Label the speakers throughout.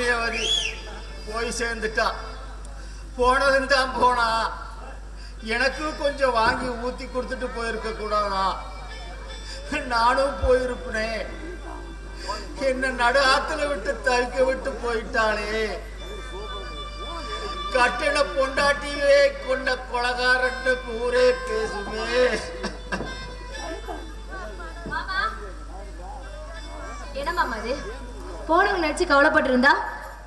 Speaker 1: புண்ணியவதி போய் சேர்ந்துட்டா. போனதுன்னு தான் போனா. எனக்கு கொஞ்சம் வாங்கி ஊத்தி கொடுத்துட்டு போயிருக்க கூடாதா? நானும் போயிருப்பேன். என்ன நடு ஆத்துல விட்டு தவிக்க விட்டு போயிட்டாளே. கட்டின பொண்டாட்டியே கொண்ட கொலகாரன்னு ஊரே பேசுமே.
Speaker 2: என்ன மாமா அது போனவங்க நினைச்சு கவலைப்பட்டு இருந்தா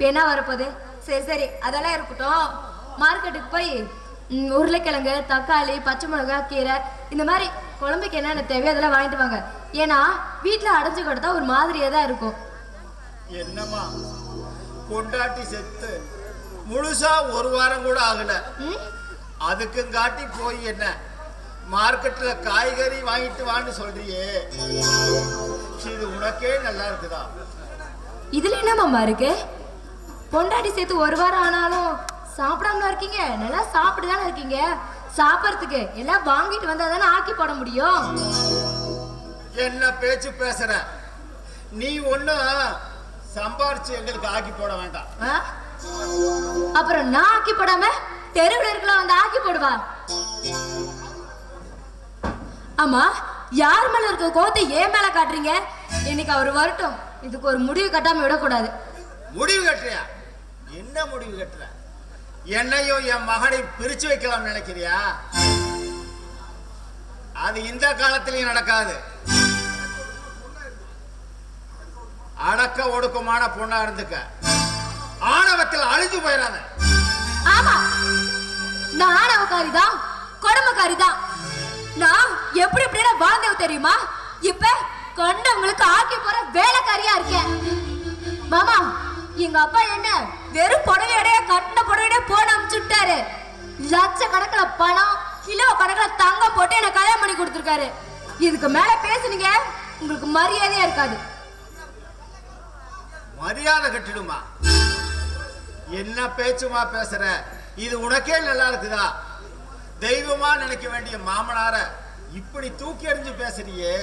Speaker 2: என்ன வரப்போகுது? சரி சரி அதெல்லாம் இருக்கட்டும். மார்க்கெட்டுக்கு போய் உருளைக்கிழங்கு, தக்காளி, பச்சை மிளகா, கீரை இந்த மாதிரி குழம்புக்கு என்னென்ன தேவையோ அதெல்லாம் வாங்கிட்டு வாங்க. ஏன்னா வீட்டில் அடைஞ்சு கொடுத்தா ஒரு மாதிரியே தான் இருக்கும்.
Speaker 1: என்னம்மா பொண்டாட்டி செத்து முழுசா ஒரு வாரம் கூட ஆகல. அதுக்கும் காட்டி போய் என்ன மார்க்கெட்ல காய்கறி வாங்கிட்டு வான்னு சொல்றியே, இது உனக்கே நல்லா இருக்குதா?
Speaker 2: இதுல என்ன மாமா இருக்கு? பொண்டாட்டி சேர்த்து ஒரு வாரம் ஆனாலும் சாப்பிடாமல இருக்கீங்க. நல்லா சாப்பிட்டுதானே இருக்கீங்க. சாப்பிட்றதுக்கு எல்லாம் வாங்கிட்டு வந்தா தானே ஆக்கி போட முடியும்.
Speaker 1: என்ன பேச்சு பேசுற? நீ ஒன்னும் சம்பாரிச்சு எங்களுக்கு ஆக்கி போட வேண்டாம்.
Speaker 2: அப்புறம் நான் ஆக்கி போடாம தெருவில் இருக்கலாம் வந்து ஆக்கி போடுவா? ஆமா, யார் மேல இருக்க கோத்தை ஏன் மேல காட்டுறீங்க? இன்னைக்கு அவர் வரட்டும், இதுக்கு ஒரு முடிவு கட்டாம விடக்கூடாது.
Speaker 1: முடிவு கட்டுறியா? என்ன முடிவு கட்டுற? என்னையும் என் மகனை பிரிச்சு வைக்கலாம் நினைக்கிறியா? அது இந்த காலத்திலையும் நடக்காது. அடக்க ஒடுக்கமான பொண்ணா இருந்துக்க, ஆணவத்தில் அழிஞ்சு போயிடாத.
Speaker 2: ஆமா, நான் ஆணவக்காரிதான், கொடுமைக்காரிதான். நான் எப்படி எப்படின்னா வாழ்ந்தவ தெரியுமா? இப்ப கண்டவங்களுக்கு ஆக்கி போற வேலைக்காரியா இருக்கேன். மாமா, எங்க அப்பா என்ன வெறும் புடவையோட கட்டின புடவையோட போன அனுப்பிச்சுட்டாரு. லட்சக்கணக்கில் பணம், கிலோ கணக்கில் தங்கம் போட்டு என்ன கல்யாணம் பண்ணி கொடுத்துருக்காரு. இதுக்கு மேல பேசுனீங்க உங்களுக்கு மரியாதையா இருக்காது.
Speaker 1: மரியாதை கட்டிடுமா? என்ன பேச்சுமா பேசுற? இது உனக்கே நல்லா இருக்குதா? தெய்வமா நினைக்க வேண்டிய மாமனார இப்படி தூக்கி எறிஞ்சு பேசுறியே.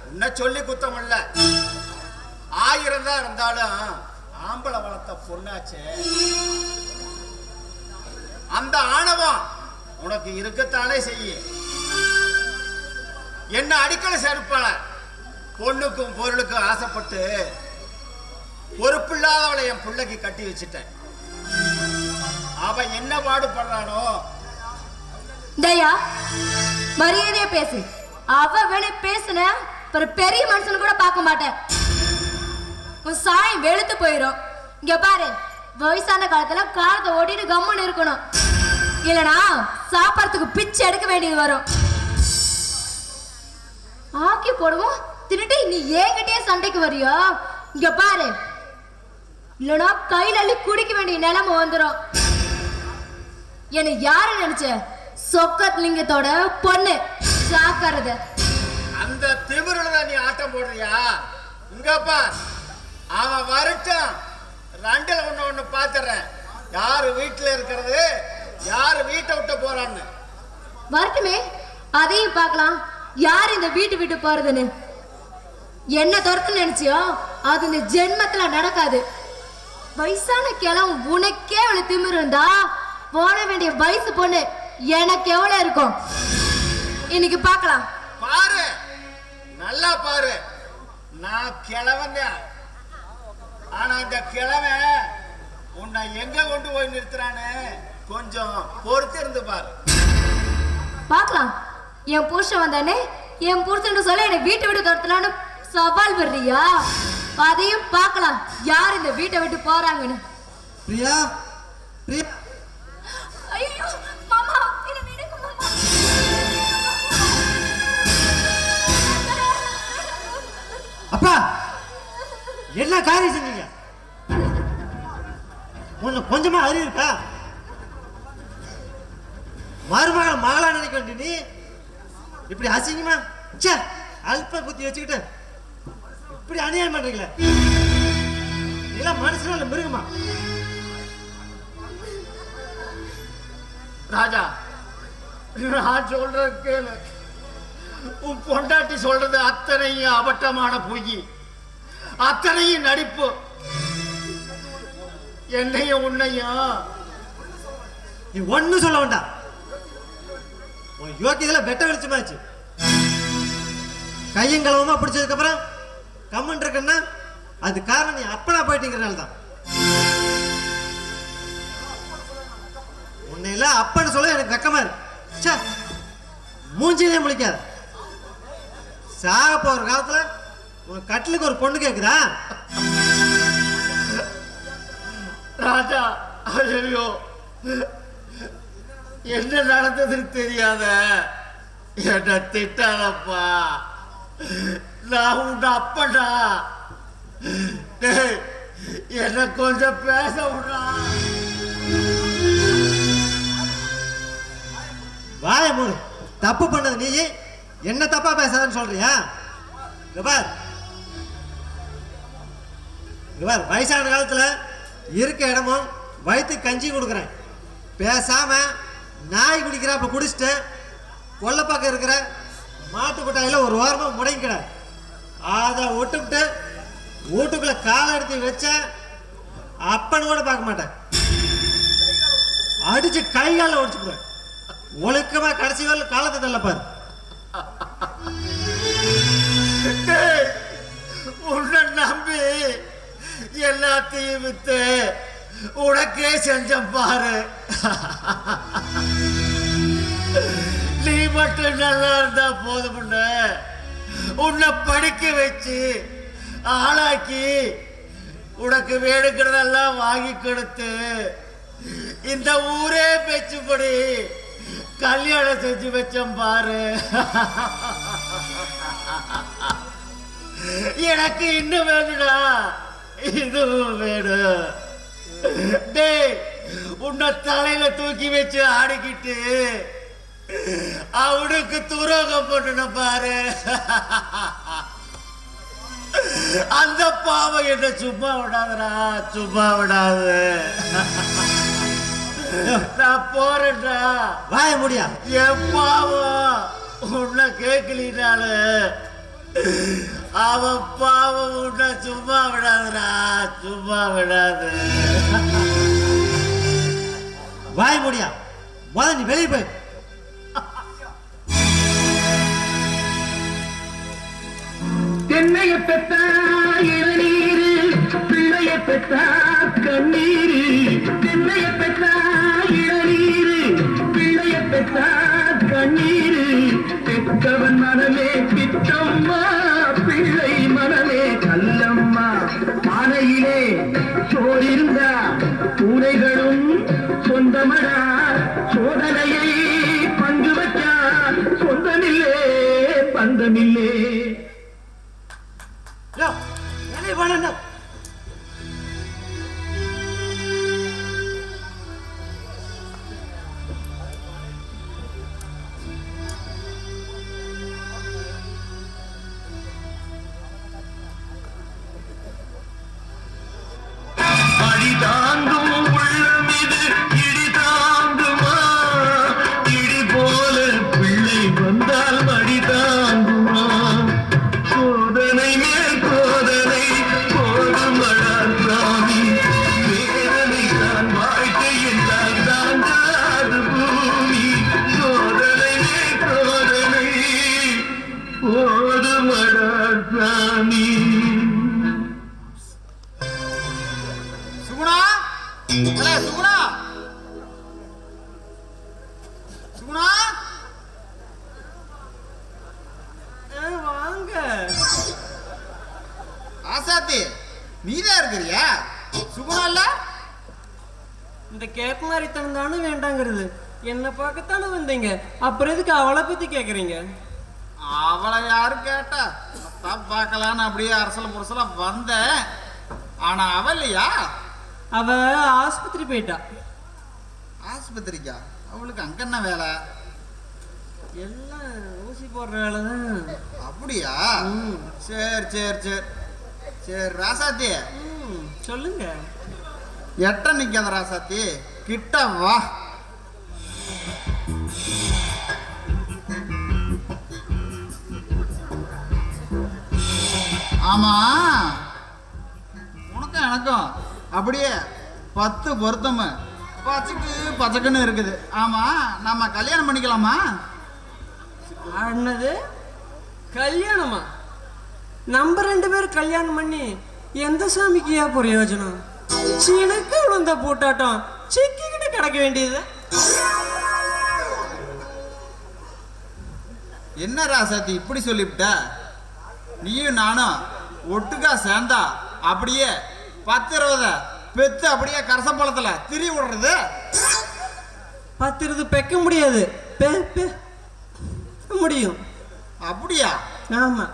Speaker 1: உன்ன சொல்லி குத்தம் இல்ல. 1000 தான் இருந்தாலும் ஆம்பளை வளர்த்த பொண்ணாச்சே. அந்த ஆணவம் உனக்கு இருக்கத்தானே செய்ய. என்ன அடிக்கடி செருப்பால பொண்ணுக்கும் பொருளுக்கும் ஆசைப்பட்டு பொறுப்பில்லாதவளை என் பிள்ளைக்கு கட்டி வச்சுட்டேன். அவன் என்ன பாடுபடுறானோ.
Speaker 2: தயா, மரியாதையா பேசு. அவ வேணே பேசுன பெரிய மனுஷன் கூட பார்க்க மாட்டேன். உன் சாயம் வெளுத்து போயிடும். இங்க பாரு, வயசான காலத்துல காலத்தை ஓட்டிட்டு கம்முன்னு இருக்கணும். இல்லனா சாப்பாட்டுக்கு பிச்சை எடுக்க வேண்டியது வரும். ஆக்கி போடுவோம் தின்னுட்டு நீ ஏங்கிட்டே சண்டைக்கு வரியா? இங்க பாரு, இல்லனா கையில அள்ளி குடிக்க வேண்டிய நிலைமை வந்துடும். என்ன யாரு நினைச்ச? சொக்கத் லிங்கத்தோட பொண்ணு சாக்கறது.
Speaker 1: அந்த திமிருல தான் நீ ஆட்டம் போடுறியா? இங்கப்பா, அவன் வரட்டும், ரெண்டுல ஒண்ணு பாத்துறேன். யாரு வீட்டுல இருக்கிறது, யாரு வீட்டை விட்டு போறான்னு.
Speaker 2: வரட்டுமே, அதையும் பார்க்கலாம். யார் இந்த வீட்டு விட்டு போறதுன்னு. என்ன துரத்து நினைச்சியோ அது இந்த ஜென்மத்துல நடக்காது. வயசான கிழம் உனக்கே எவ்வளவு திமிரு இருந்தா போட வேண்டிய வயசு பொண்ணு எனக்கு எவ்வளவு இருக்கும் இன்னைக்கு பார்க்கலாம்.
Speaker 1: பாரு, நல்லா பாரு. நான் கிழவன், ஆனா இந்த கிழவன் உன்னை எங்க கொண்டு போய் நிறுத்துறான்னு கொஞ்சம் பொறுத்து இருந்து பாரு.
Speaker 2: பார்க்கலாம். என் புருஷன் வந்தானே, என் புருஷன் சொல்ல என்னை வீட்டை விட்டு துரத்தலான்னு சவால் வர்றியா? அதையும் பார்க்கலாம், யார் இந்த வீட்டை விட்டு போறாங்கன்னு.
Speaker 3: பிரியா, பிரியா.
Speaker 2: ஐயோ மாமா, என்ன விடுங்க மாமா.
Speaker 3: அப்பா, என்ன காரியம் செஞ்சீங்க? உனக்கு கொஞ்சமா அறிவு இருக்கா? மருமகள் மகளா நினைக்க வேண்டிய நீ இப்படி அசிங்கமா அல்ப புத்தி வச்சுக்கிட்டு இப்படி அநியாயம் பண்றீங்களே. இதெல்லாம் மனுஷனா இல்ல மிருகமா?
Speaker 1: ராஜா, நான் சொல்ற கேளு. உன் பொண்டாட்டி சொல்றது அத்தனையும் அபட்டமான பொய், அத்தனையும் நடிப்பு. என்னையும் உன்னையும்.
Speaker 3: நீ ஒன்னும் சொல்ல வேண்டாம். உன் யோக்கியதுல வெட்ட வெளிச்சமாச்சு. கையும் களவுமா பிடிச்சதுக்கு அப்புறம் கம்மன் இருக்குன்னா அது காரணம் நீ அப்பனா போயிட்டீங்கிறனால தான். உன்னை எல்லாம் அப்பன்னு சொல்ல எனக்கு வெக்கமா இருக்கு. மூஞ்சிலே முழிக்காத. சாக போற காலத்துல உன் கட்டிலுக்கு ஒரு பொண்ணு கேக்குதா?
Speaker 1: ராஜா, ஐயோ, என்ன நடந்ததுன்னு தெரியாத என்ன திட்டாதப்பா. நான் உன் அப்படா. என்ன கொஞ்சம் பேச விடா.
Speaker 3: வாய மூடு. தப்பு பண்ணது நீ என்ன தப்பா பேசாதன்னு சொல்றியா? பார், வயசான காலத்துல இருக்க இடமும் வயிற்று கஞ்சி கொடுக்குறேன். பேசாம நாய் குடிக்கிறாப்ப குடிச்சிட்டு கொல்லப்பாக்க இருக்கிற மாட்டு கொட்டாயில ஒரு வாரமா முடங்கிக்கிட. அதை விட்டுவிட்டு வீட்டுக்குள்ள காலை எடுத்து வச்ச அப்பன்னு கூட பார்க்க மாட்டேன். அடிச்சு கை கால ஒடிச்சுடுவேன். ஒழுக்கமா கடைசி வரல காலத்தை தள்ளப்பாரு.
Speaker 1: உன்னை நம்பி எல்லாத்தையும் வித்து உனக்கே செஞ்சம் பாரு. நீ மட்டும் நல்லா இருந்தா போதும். உன்னை படிக்க வச்சு ஆளாக்கி உனக்கு வேணுங்கிறதெல்லாம் வாங்கி கொடுத்து இந்த ஊரே பேச்சுப்படி கல்யாணம் செஞ்சு வச்சோம் பாரு. எனக்கு இன்னும் வேணுடா, இதுவும் வேணும். டேய், உன்னை தலையில தூக்கி வச்சு ஆடிக்கிட்டு அவனுக்கு துரோகம் பண்ண பாரு. அந்த பாவம் என்ன சும்மா விடாதடா, சும்மா விடாது. நான் போறேன்டா.
Speaker 3: வாய முடியா?
Speaker 1: என் பாவம் உன்னை கேட்கலினால அவன் பாவம் உன்னை சும்மா விடாதுடா, சும்மா விடாது.
Speaker 3: வாய முடியா? முத நீ வெளியே போய்.
Speaker 4: தென்னைய பெத்தா இளநீரு, பிள்ளைய பெத்தா கண்ணீரு. தென்னைய பெத்தா இளநீரு, பிள்ளைய பெத்தா கண்ணீரு. பெத்தவன் மனமே பித்தம்மா, பிள்ளை மனமே கல்லம்மா. பானையிலே சோறிருந்தா பூனைகளும் சொந்தமடா. சோதனையை பங்கு வச்சா சொந்தமில்லே, பந்தமில்லே.
Speaker 5: தாங்கும் உள்ளம் இது இடி தாங்குமா? இடி போல பிள்ளை வந்தால் மடி தாங்குமா? சோதனை மேல் சோதனை போதுமடா சாமி. வேதனை தான் வாழ்க்கை என்றால் தாங்காது பூமி. சோதனை மேல் சோதனை போதுமடா சாமி.
Speaker 1: சுகுணா, சுகுணா, சுகுணா,
Speaker 3: வாங்க.
Speaker 1: ஆசாத்தி, நீதான் இருக்கிறியா? சுகுணா இல்ல?
Speaker 6: இந்த கேப் மாதிரி தந்தானு வேண்டாங்கிறது. என்ன பார்க்கத்தானே வந்தீங்க, அப்புறம் எதுக்கு அவளை பத்தி கேக்குறீங்க?
Speaker 1: அவளை யாரு கேட்டா? தான் பார்க்கலான்னு அப்படியே அரசல புரசல வந்தேன். ஆனா அவ இல்லையா?
Speaker 6: அவ ஆஸ்பத்திரி போயிட்டா.
Speaker 1: ஆஸ்பத்திரிக்கா? அவளுக்கு அங்க என்ன வேலை?
Speaker 6: எல்லாம் ஊசி போடுற வேலைதான்.
Speaker 1: அப்படியா? சரி சரி சரி சரி. ராசாத்தி,
Speaker 6: சொல்லுங்க.
Speaker 1: எட்ட நிக்காத ராசாத்தி, கிட்ட வா. ஆமா, உனக்கும் எனக்கும் அப்படியே
Speaker 7: 10 பொருத்தம் பச்சைக்கு பச்சைக்குன்னு இருக்குது. ஆமா, நம்ம கல்யாணம் பண்ணிக்கலாமா?
Speaker 6: ஆனது கல்யாணமா? நம்ம 2 பேரும் கல்யாணம் பண்ணி எந்த சாமிக்குயா பிரயோஜனம்? சீனுக்கு விழுந்த பூட்டாட்டம் சிக்கிக்கிட்டு கிடக்க வேண்டியது.
Speaker 7: என்ன ராசாத்தி இப்படி சொல்லிவிட்ட? நீயும் நானும் ஒட்டுக்கா சேர்ந்தா அப்படியே 10-20 பெத்து அப்படியே கரசப்பாலத்துல திரி விடுறது.
Speaker 6: 10 பெக்க முடியாது, முடியும்.
Speaker 7: அப்படியா?
Speaker 6: ஆமா.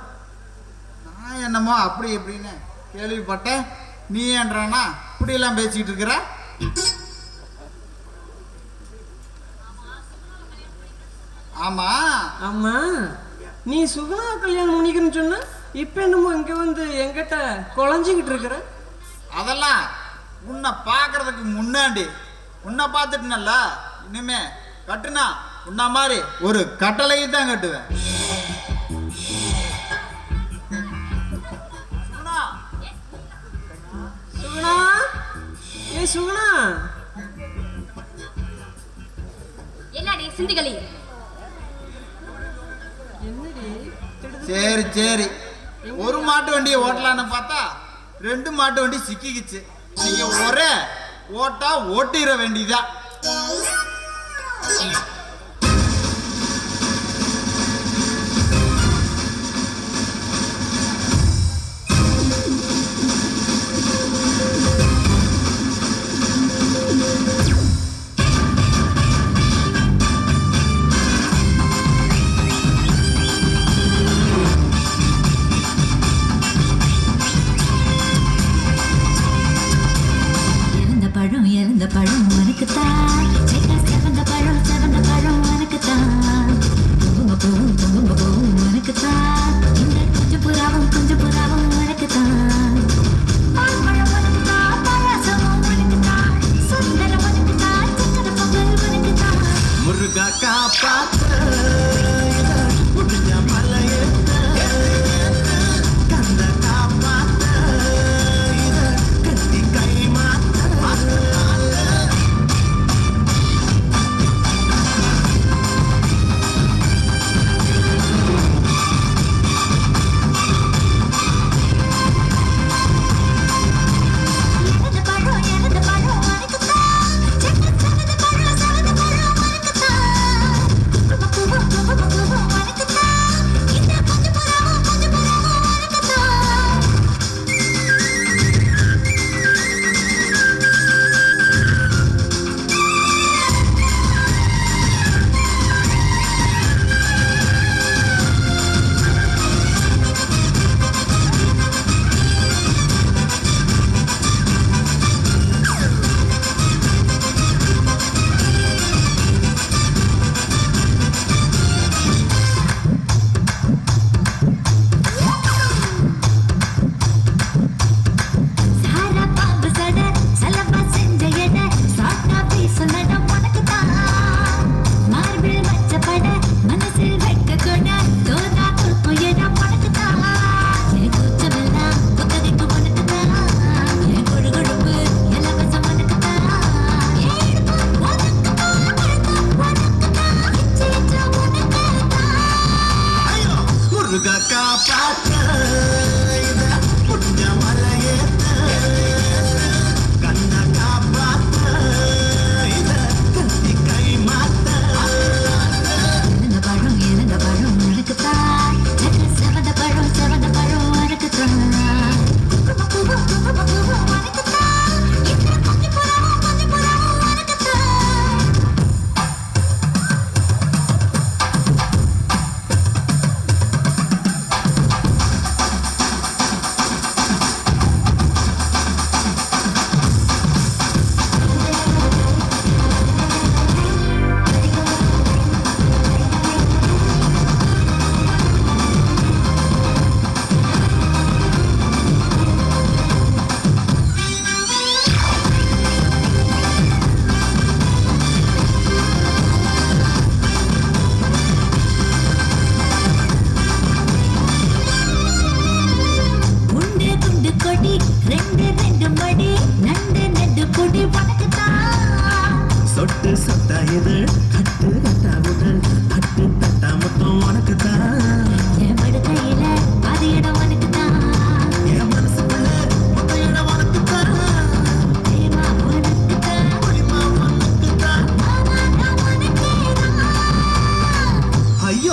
Speaker 7: நான் என்னமோ அப்படி எப்படின்னு கேள்விப்பட்டேன். நீ ஏன்றானா இப்படி எல்லாம் பேசிக்கிட்டு இருக்கிற? ஆமா
Speaker 6: ஆமா, நீ சுகுணா கல்யாணம் பண்ணிக்கணும்னு சொன்ன, இப்ப என்னமோ இங்க வந்து எங்கிட்ட குழஞ்சிக்கிட்டு இருக்கிற.
Speaker 7: அதெல்லாம் உன்னை பார்க்கறதுக்கு முன்னாடி உன்னை பார்த்துட்டுனல்ல. இனிமே கட்டுனா உன்ன மாதிரி ஒரு கட்டளையை தான் கட்டுவேன்.
Speaker 6: சுகுணா, ஏ சுகுணா.
Speaker 2: என்னடி சிந்திகளி?
Speaker 7: சரி சரி, ஒரு மாட்டு வண்டியை ஓட்டலான்னு பார்த்தா 2 மாட்டு வண்டி சிக்கிக்குச்சு. நீங்க ஒரே ஓட்டா ஓட்டிட வேண்டியதா.
Speaker 8: இறந்த பழம் உனக்குத்தான், செவந்த பழம்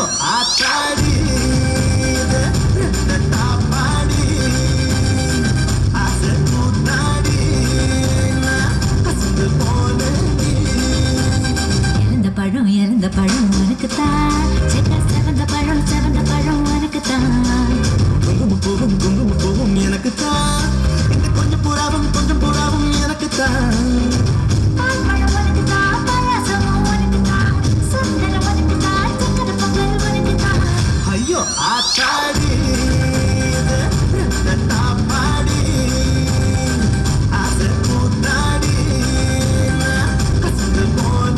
Speaker 5: ஐயோ ஆத்தாடி பாடி ஆசை கூத்தாடி கசந்து போன
Speaker 8: இறந்த பழம் உனக்குத்தான் செவந்த பழம் உனக்குத்தான்
Speaker 5: குங்கும பூவும் எனக்குத்தான் இந்த கொஞ்சம் புறாவும் எனக்குத்தான்
Speaker 8: பழம் உனக்குத்தான் பாயாசமும் உனக்குத்தான் சுந்தரம் உனக்குத்தான் சக்கரை பொங்கல் உனக்குத்தான்
Speaker 5: ஐயோ ஆத்தாடி பாடி ஆசை கூத்தாடி கசந்து போன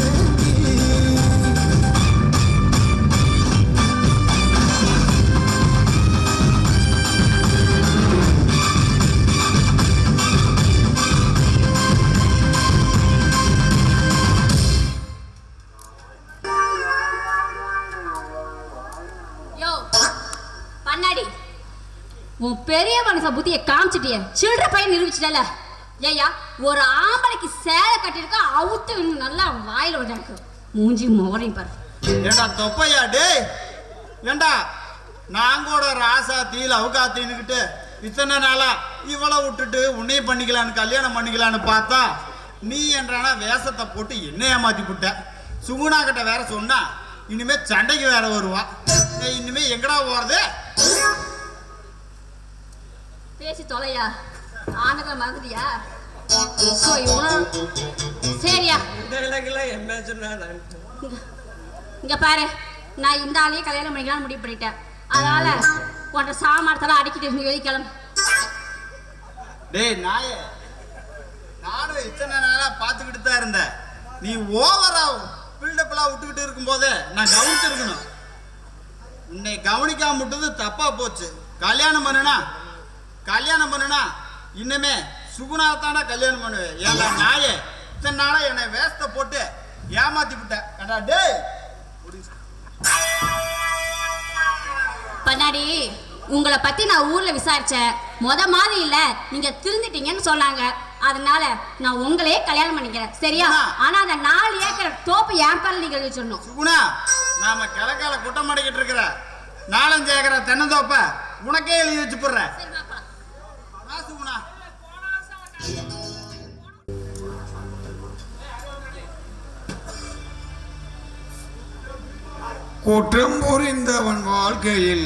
Speaker 2: யோ பண்ணாடி உன் பெரிய மனுஷ புத்தியை காமிச்சிட்டிய சில்லற பையன் நிரூபிச்சிட்டல ஏய்யா ஒரு ஆம்பளைக்கு சேலை கட்டிருக்கா அவுத்து நல்லா வாயில விடாக்கு மூஞ்சி மோரையும் பாரு
Speaker 7: ஏண்டா தொப்பையா டேய் ஏண்டா நாங்கூட ராசா தீல அவுகாத்தின்னுக்கிட்டு இத்தனை நாளா இவளை விட்டுட்டு உன்னையும் பண்ணிக்கலான்னு கல்யாணம் பண்ணிக்கலான்னு பார்த்தா நீ என்றானா வேஷத்தை போட்டு என்ன ஏமாத்தி விட்ட சுகுணா கிட்ட வேற சொன்னா இனிமே சண்டைக்கு வேற வருவா இனிமே எங்கடா போறது
Speaker 2: பேசி தொலையா ஆனதை மறந்துடியா சரியா இங்க பாரு நான் இந்த ஆளையே கல்யாணம் பண்ணிக்கலாம்னு முடிவு பண்ணிட்டேன் அதனால உன்ட சாமானத்தெல்லாம் அடிக்கிட்டு இருந்து வெளிக்கிளம்பு
Speaker 7: டேய் நாயே நானும் இத்தனை நாளா பார்த்துக்கிட்டு தான் இருந்தேன் நீ ஓவரா பில்டப்லாம் விட்டுக்கிட்டு இருக்கும்போது நான் கவனிச்சிருக்கணும் உன்னை கவனிக்காம விட்டது தப்பா போச்சு கல்யாணம் பண்ணுனா இன்னுமே சுகுணாத்தானா கல்யாணம் பண்ணுவேன் ஏன்டா நாயே இத்தனை நாளா என்னை வேஸ்த போட்டு ஏமாத்தி விட்டேன் ஏண்டா டேய்
Speaker 2: பண்ணாடி உங்களை பத்தி நான் ஊர்ல விசாரிச்சேன் மாதிரி இல்ல நீங்க திருந்துட்டீங்கன்னு சொன்னாங்க அதனால நான் உங்களையே கல்யாணம் பண்ணிக்கிறேன் சரியா ஆனா அந்த 4 ஏக்கர் தோப்பு என் பேர்ல நீங்க எழுதி சொன்னோம்
Speaker 7: சுகுணா நாம கிழக்கால குட்டம் அடிக்கிட்டு இருக்கிற 4-5 ஏக்கரை தென்னந்தோப்ப உனக்கே எழுதி வச்சு போடுறேன் சுகுணா
Speaker 5: குற்றம் புரிந்தவன் வாழ்க்கையில்